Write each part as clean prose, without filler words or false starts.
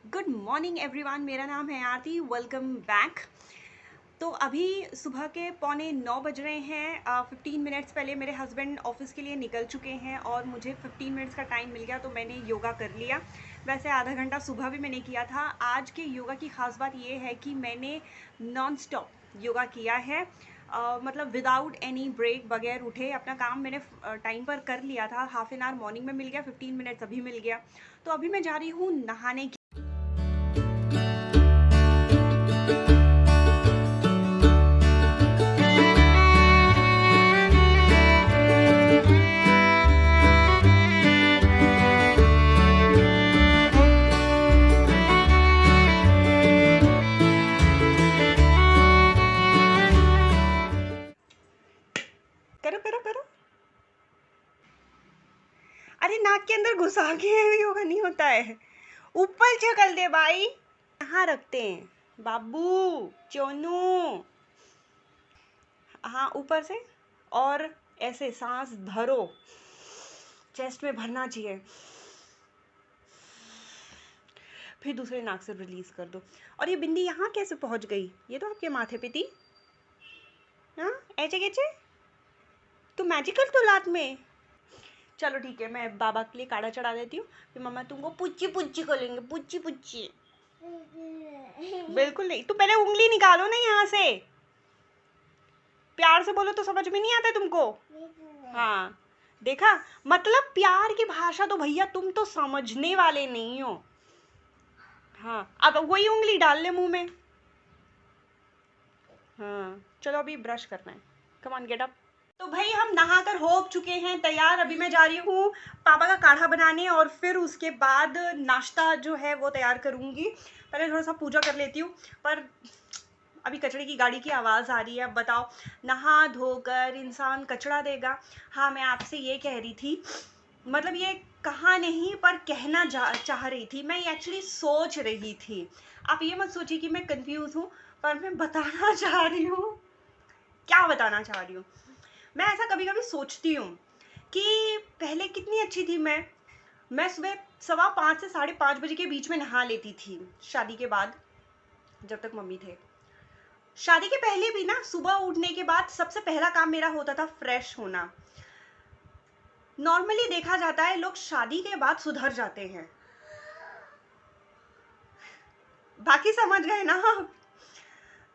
Good morning everyone, मेरा नाम है आरती। Welcome back. तो अभी सुबह के 8:45 बज रहे हैं। 15 मिनट्स पहले मेरे हस्बैंड ऑफिस के लिए निकल चुके हैं और मुझे 15 मिनट्स का टाइम मिल गया, तो मैंने योगा कर लिया। वैसे आधा घंटा सुबह भी मैंने किया था। आज के योगा की ख़ास बात ये है कि मैंने नॉन स्टॉप योगा किया है। मतलब विदाउट एनी ब्रेक, बगैर उठे अपना काम मैंने टाइम पर कर लिया था। हाफ एन आवर मॉर्निंग में मिल गया, 15 मिनट्स अभी मिल गया। तो अभी मैं जा रही हूँ नहाने। करो करो करो। अरे नाक के अंदर घुसा के योगा नहीं होता है, ऊपर चकल दे भाई। कहाँ रखते हैं बाबू चोनू? हाँ, ऊपर से। और ऐसे सांस भरो, चेस्ट में भरना चाहिए, फिर दूसरे नाक से रिलीज कर दो। और ये बिंदी यहाँ कैसे पहुँच गई? ये तो आपके माथे पे थी। हाँ, ऐसे कैसे? तू मैजिकल तो लात में। चलो ठीक है, मैं बाबा के लिए काढ़ा चढ़ा देती हूँ, फिर मम्मा तुमको पुच्ची पुच्ची करेंगे, पुच्ची पुच्ची। बिल्कुल नहीं, तू पहले उंगली निकालो ना यहाँ से। प्यार से बोलो तो समझ में नहीं आता तुमको? हाँ, देखा, मतलब प्यार की भाषा तो भैया तुम तो समझने वाले नहीं हो। हाँ, अब वही उंगली डाल ले मुंह में। हाँ, चलो अभी ब्रश करना है। Come on, get up. तो भाई हम नहाकर हो चुके हैं तैयार। अभी मैं जा रही हूँ पापा का काढ़ा बनाने और फिर उसके बाद नाश्ता जो है वो तैयार करूँगी। पहले थोड़ा सा पूजा कर लेती हूँ। पर अभी कचड़े की गाड़ी की आवाज़ आ रही है। अब बताओ, नहा धोकर इंसान कचड़ा देगा? हाँ, मैं आपसे ये कह रही थी, मतलब ये कहा नहीं पर कहना चाह रही थी। मैं एक्चुअली सोच रही थी, आप ये मत सोचिए कि मैं कंफ्यूज हूँ, पर मैं बताना चाह रही हूँ। क्या बताना चाह रही हूँ? मैं ऐसा कभी कभी सोचती हूँ कि पहले कितनी अच्छी थी मैं सुबह 5:15 से 5:30 बजे के बीच में नहा लेती थी। शादी के बाद, जब तक मम्मी थे, शादी के पहले भी ना, सुबह उठने के बाद सबसे पहला काम मेरा होता था फ्रेश होना। नॉर्मली देखा जाता है लोग शादी के बाद सुधर जाते हैं, बाकी समझ गए ना?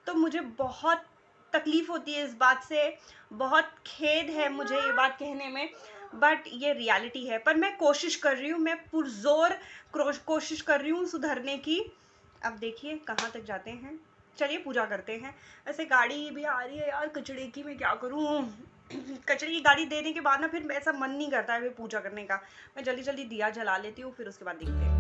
तो मुझे बहुत तकलीफ होती है इस बात से, बहुत खेद है मुझे ये बात कहने में, बट ये रियलिटी है। पर मैं कोशिश कर रही हूँ, मैं पुरजोर कोशिश कर रही हूँ सुधरने की। अब देखिए कहाँ तक जाते हैं। चलिए पूजा करते हैं। ऐसे गाड़ी भी आ रही है यार कचड़े की, मैं क्या करूँ? कचरे की गाड़ी देने के बाद ना फिर ऐसा मन नहीं करता है फिर पूजा करने का। मैं जल्दी जल्दी दिया जला लेती हूँ, फिर उसके बाद देखते हैं।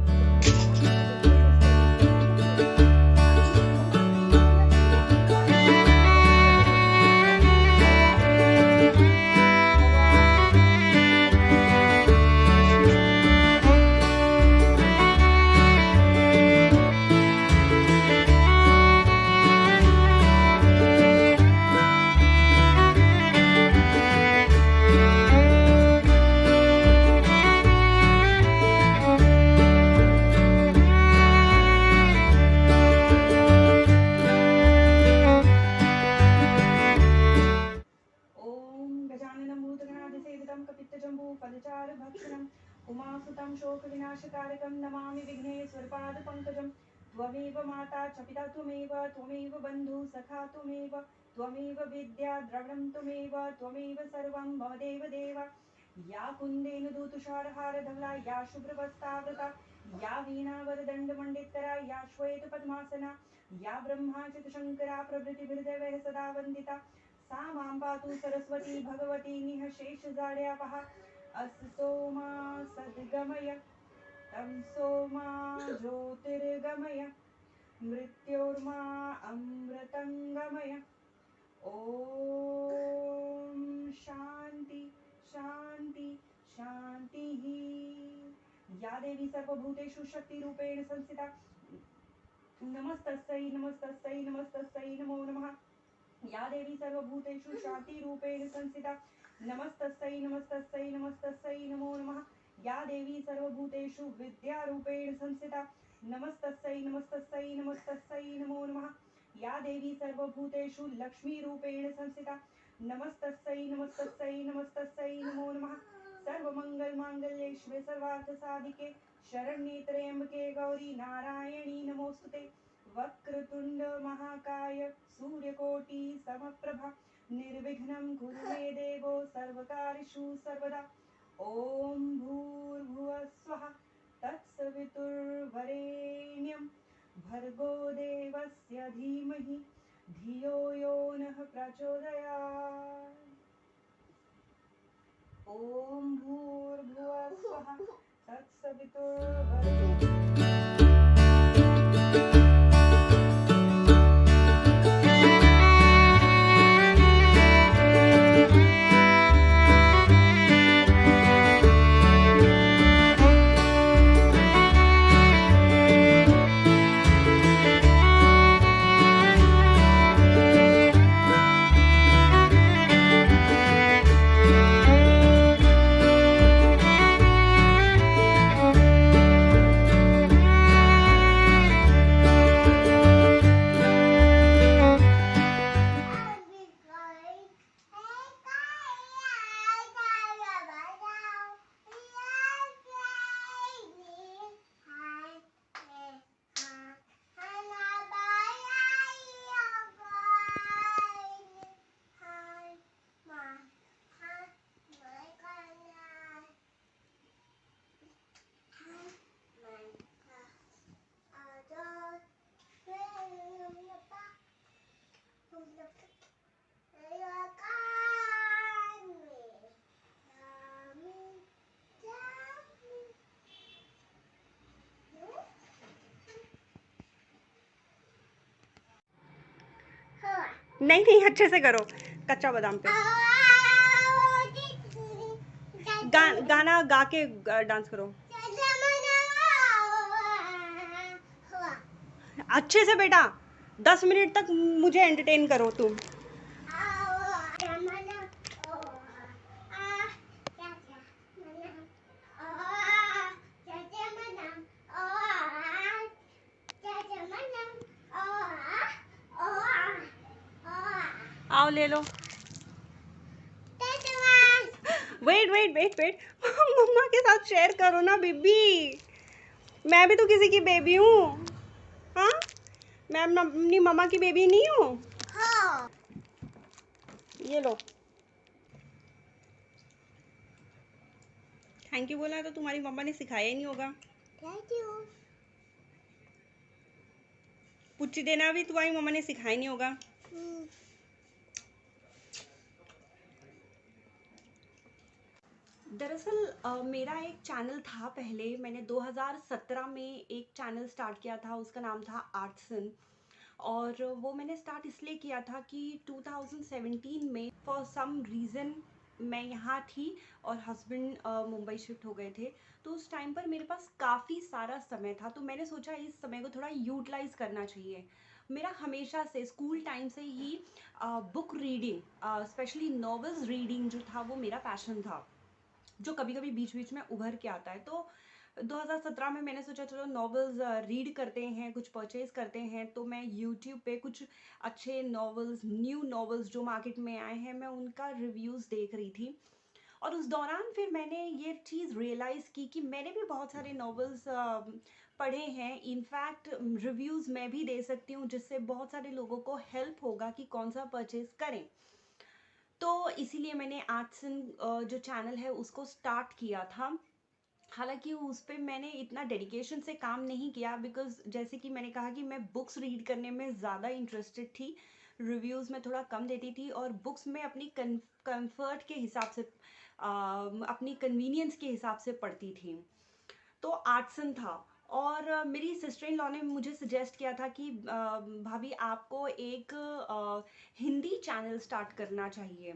उमासुतं शोकविनाशकारकं नमामि विघ्नेश्वरपादपङ्कजं। त्वमेव माता च पिता त्वमेव बन्धुः सखा त्वमेव विद्या द्रविणं त्वमेव सर्वं मम देवदेव। या कुन्देन दूतुषारहारधवला, या शुभ्रवस्त्रावृता, या वीणावरदण्डमण्डितकरा, या श्वेतपद्मासना, या ब्रह्माच्युतशङ्करा प्रभृतिभिर्देवैः सदा वन्दिता, सा मां पातु सरस्वती भगवती निःशेषजाड्यापहा। असतो मा सद्गमय, तमसो मा ज्योतिर्गमय, मृत्योर्मा अमृतंगमय। ओम शांति शांति शांति। या देवी सर्वभूतेषु शक्तिरूपेण संस्थिता, नमस्तस्यै नमस्तस्यै नमस्तस्यै नमो नमः। या देवी सर्वभूतेषु शांतिरूपेण संस्थिता, नमस्तस्यै नमस्तस्यै नमस्तस्यै नमो नमः। या देवी सर्वभूतेषु विद्यारूपेण संस्थिता नमस्तस्यै नमस्तस्यै नमस्तस्यै नमो नमः। या देवी सर्वभूतेषु लक्ष्मीरूपेण संस्थिता नमस्तस्यै नमस्तस्यै नमस्तस्यै नमो नमः। सर्वमङ्गलमाङ्गल्ये शिवे सर्वार्थसाधिके शरण्ये त्र्यम्बके गौरी नारायणी नमोस्तुते। वक्रतुंड महाकाय सूर्यकोटि समप्रभा निर्विघ्नं कुरु मे देवो सर्वकार्येषु सर्वदा। ॐ भूर्भुवः स्वः तत्सवितुर्वरेण्यं भर्गो देवस्य धीमहि धियो यो नः प्रचोदयात्। ॐ भूर्भुवः स्वः तत्सवितुर्वरेण्यं। नहीं नहीं, अच्छे से करो। कच्चा बादाम पे गाना गा के डांस करो अच्छे से बेटा। 10 मिनट तक मुझे एंटरटेन करो तुम। आओ ले लो। वेट वेट वेट वेट मम्मा के साथ शेयर करो ना बीबी। मैं भी तो किसी की बेबी हूँ। हाँ, मैं अपनी मम्मा की बेबी नहीं हूँ। हाँ। ये लो। थैंक यू बोला तो तुम्हारी मम्मा ने सिखाया ही नहीं होगा। Thank you. पुच्ची देना भी तुम्हारी मम्मा ने सिखाया नहीं होगा। दरअसल मेरा एक चैनल था पहले। मैंने 2017 में एक चैनल स्टार्ट किया था, उसका नाम था आर्टसन। और वो मैंने स्टार्ट इसलिए किया था कि 2017 में फॉर सम रीज़न मैं यहाँ थी और हस्बैंड मुंबई शिफ्ट हो गए थे। तो उस टाइम पर मेरे पास काफ़ी सारा समय था, तो मैंने सोचा इस समय को थोड़ा यूटिलाइज़ करना चाहिए। मेरा हमेशा से स्कूल टाइम से ही book reading, specially novels reading जो था वो मेरा पैशन था, जो कभी कभी बीच बीच में उभर के आता है। तो 2017 में मैंने सोचा चलो नॉवेल्स रीड करते हैं, कुछ परचेज करते हैं। तो मैं यूट्यूब पे कुछ अच्छे नॉवेल्स, न्यू नॉवेल्स जो मार्केट में आए हैं, मैं उनका रिव्यूज़ देख रही थी। और उस दौरान फिर मैंने ये चीज़ रियलाइज़ की कि मैंने भी बहुत सारे नॉवेल्स पढ़े हैं। इनफैक्ट रिव्यूज़ मैं भी दे सकती हूँ, जिससे बहुत सारे लोगों को हेल्प होगा कि कौन सा परचेज़ करें। तो इसीलिए मैंने आर्टसन जो चैनल है उसको स्टार्ट किया था। हालांकि उस पर मैंने इतना डेडिकेशन से काम नहीं किया, बिकॉज जैसे कि मैंने कहा कि मैं बुक्स रीड करने में ज़्यादा इंटरेस्टेड थी, रिव्यूज़ में थोड़ा कम देती थी, और बुक्स में अपनी कंफर्ट के हिसाब से, अपनी कन्वीनियंस के हिसाब से पढ़ती थी। तो आर्टसन था। और मेरी सिस्टर इन लॉ ने मुझे सजेस्ट किया था कि भाभी आपको एक हिंदी चैनल स्टार्ट करना चाहिए।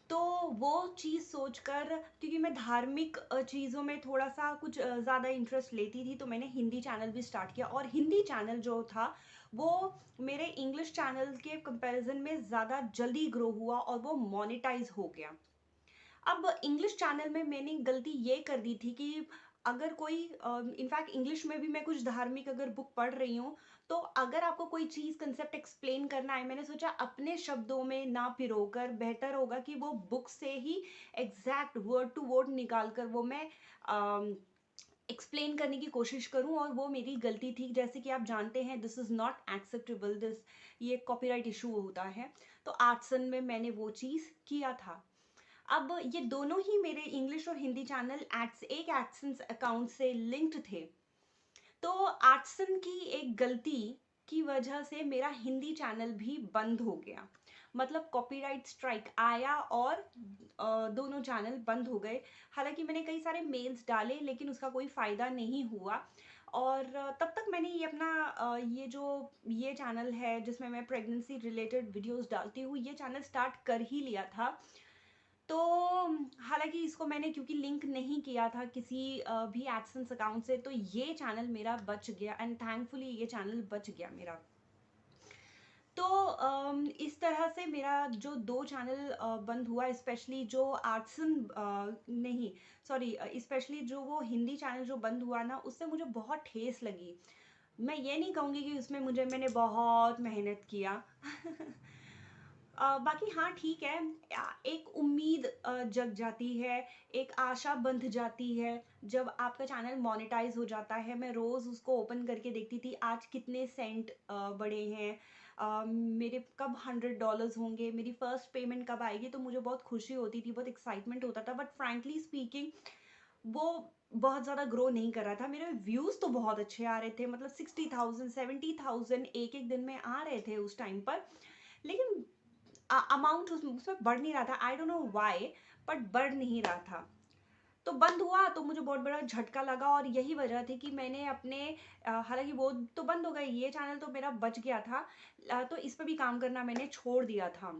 तो वो चीज़ सोचकर, क्योंकि मैं धार्मिक चीज़ों में थोड़ा सा कुछ ज़्यादा इंटरेस्ट लेती थी, तो मैंने हिंदी चैनल भी स्टार्ट किया। और हिंदी चैनल जो था वो मेरे इंग्लिश चैनल के कंपैरिजन में ज़्यादा जल्दी ग्रो हुआ और वो मोनेटाइज हो गया। अब इंग्लिश चैनल में मैंने गलती ये कर दी थी कि अगर कोई इनफैक्ट इंग्लिश में भी मैं कुछ धार्मिक अगर बुक पढ़ रही हूँ, तो अगर आपको कोई चीज़ कंसेप्ट एक्सप्लेन करना है, मैंने सोचा अपने शब्दों में ना पिरोकर बेहतर होगा कि वो बुक से ही एग्जैक्ट वर्ड टू वर्ड निकाल कर वो मैं एक्सप्लेन करने की कोशिश करूं, और वो मेरी गलती थी। जैसे कि आप जानते हैं this is not acceptable, this ये कॉपीराइट इशू होता है। तो आर्टसन में मैंने वो चीज़ किया था। अब ये दोनों ही मेरे इंग्लिश और हिंदी चैनल एक एडसेंस अकाउंट से लिंक्ड थे। तो आर्टसन की एक गलती की वजह से मेरा हिंदी चैनल भी बंद हो गया। मतलब कॉपीराइट स्ट्राइक आया और दोनों चैनल बंद हो गए। हालांकि मैंने कई सारे मेल्स डाले लेकिन उसका कोई फ़ायदा नहीं हुआ। और तब तक मैंने ये अपना ये चैनल है जिसमें मैं प्रेगनेंसी रिलेटेड वीडियोस डालती हूँ, ये चैनल स्टार्ट कर ही लिया था। तो हालांकि इसको मैंने क्योंकि लिंक नहीं किया था किसी भी एडसेंस अकाउंट से, तो ये चैनल मेरा बच गया एंड थैंकफुली ये चैनल बच गया मेरा। तो इस तरह से मेरा जो दो चैनल बंद हुआ, स्पेशली जो आर्टसन नहीं सॉरी स्पेशली जो वो हिंदी चैनल जो बंद हुआ ना, उससे मुझे बहुत ठेस लगी। मैं ये नहीं कहूँगी कि उसमें मैंने बहुत मेहनत किया बाकी हाँ ठीक है, एक उम्मीद जग जाती है, एक आशा बंध जाती है जब आपका चैनल मोनेटाइज हो जाता है। मैं रोज़ उसको ओपन करके देखती थी आज कितने सेंट बढ़े हैं, मेरे कब $100 होंगे, मेरी फर्स्ट पेमेंट कब आएगी। तो मुझे बहुत खुशी होती थी, बहुत एक्साइटमेंट होता था, बट फ्रैंकली स्पीकिंग वो बहुत ज़्यादा ग्रो नहीं कर रहा था। मेरे व्यूज़ तो बहुत अच्छे आ रहे थे, मतलब 60,000 70,000 एक एक दिन में आ रहे थे उस टाइम पर, लेकिन अमाउंट उसमें बढ़ नहीं रहा था। I don't know why, but बढ़ नहीं रहा था। तो बंद हुआ तो मुझे बहुत बड़ा झटका लगा, और यही वजह थी कि मैंने अपने हालांकि वो तो बंद हो गई, ये चैनल तो मेरा बच गया था, तो इस पर भी काम करना मैंने छोड़ दिया था।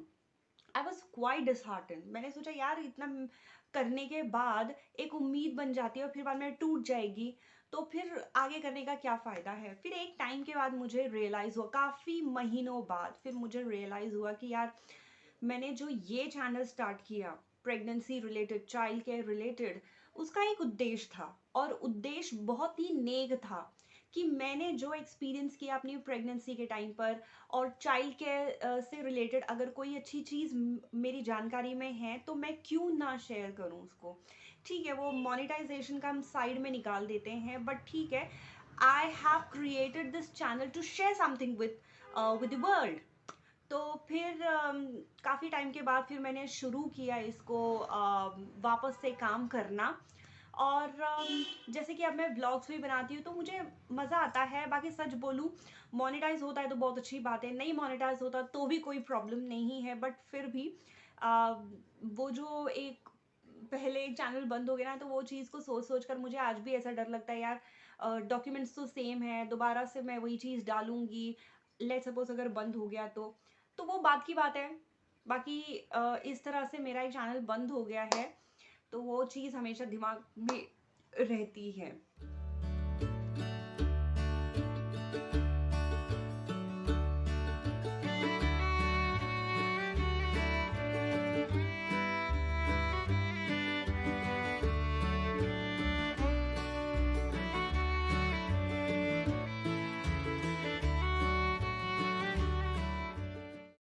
I was quite disheartened. मैंने सोचा यार इतना करने के बाद एक उम्मीद बन जाती है और फिर बाद में टूट जाएगी, तो फिर आगे करने का क्या फ़ायदा है। फिर एक टाइम के बाद मुझे रियलाइज़ हुआ, काफ़ी महीनों बाद फिर मुझे रियलाइज़ हुआ कि यार मैंने जो ये चैनल स्टार्ट किया pregnancy related, child care related, उसका एक उद्देश्य था, और उद्देश्य बहुत ही नेक था कि मैंने जो एक्सपीरियंस किया अपनी प्रेगनेंसी के टाइम पर और चाइल्ड केयर से रिलेटेड अगर कोई अच्छी चीज़ मेरी जानकारी में है तो मैं क्यों ना शेयर करूं उसको। ठीक है, वो मोनेटाइजेशन का हम साइड में निकाल देते हैं, बट ठीक है, I have created this channel to share something with the world. तो फिर काफ़ी टाइम के बाद फिर मैंने शुरू किया इसको वापस से काम करना। और जैसे कि अब मैं ब्लॉग्स भी बनाती हूँ तो मुझे मज़ा आता है। बाकी सच बोलूँ, मोनेटाइज होता है तो बहुत अच्छी बात है, नहीं मोनेटाइज होता तो भी कोई प्रॉब्लम नहीं है, बट फिर भी वो जो एक पहले एक चैनल बंद हो गया ना, तो वो चीज़ को सोच सोच कर मुझे आज भी ऐसा डर लगता है यार, डॉक्यूमेंट्स तो सेम है, दोबारा से मैं वही चीज़ डालूंगी, लेट सपोज अगर बंद हो गया तो वो बात की बात है। बाकी इस तरह से मेरा एक चैनल बंद हो गया है, तो वो चीज़ हमेशा दिमाग में रहती है।